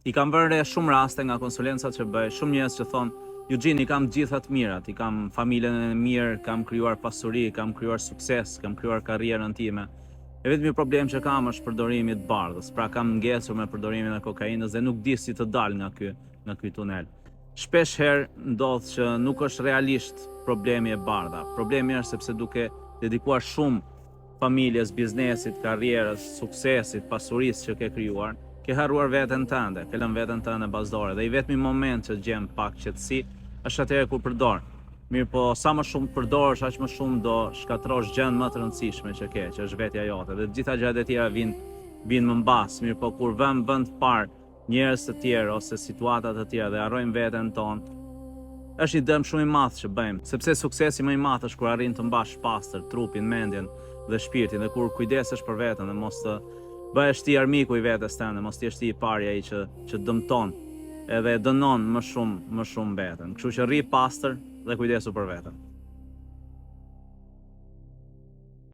I kam vënë re shumë raste nga konsulencat që bëj, shumë njerëz që thonë, Eugene, i kam gjitha të mirat, i kam familjen e mirë, kam krijuar pasuri, kam krijuar sukses, kam krijuar karrierën time. E vetmi problem që kam është përdorimi i bardhës, pra kam ngesur me përdorimin e kokainës dhe nuk di si të dal nga ky tunel. Shpesh herë ndodh që nuk është realisht problemi e bardha. Problemi është sepse duke dedikuar shumë familjes, biznesit, karrierës, suksesit, pasurisë që ke krijuar, ke harruar veten tënde, ke lënë veten tënde bazdore dhe i vetmi moment që gjem pak qetësi është atëherë kur përdor. Mirë po, sa më shumë përdorësh, aq më shumë do shkatrosh gjën më të rëndësishme që ke, që është vetja jote. Dhe të gjitha gjërat e tjera vinë më mbas. Mirë po, kur vëm vend të parë njerëz të tjerë ose situata të tjera dhe harrojmë veten tonë, është një dëm shumë i madh që bëjmë, sepse suksesi më i madh është kur arrin të mbash pastër trupin, mendjen dhe shpirtin, dhe kur kujdesesh për veten dhe mos të bëhesh ti armiku i vetes tënde, mos ti jesh ti i pari ai që dëmton edhe dënon më shumë veten. Kështu që rri pastër dhe kujdesu për veten.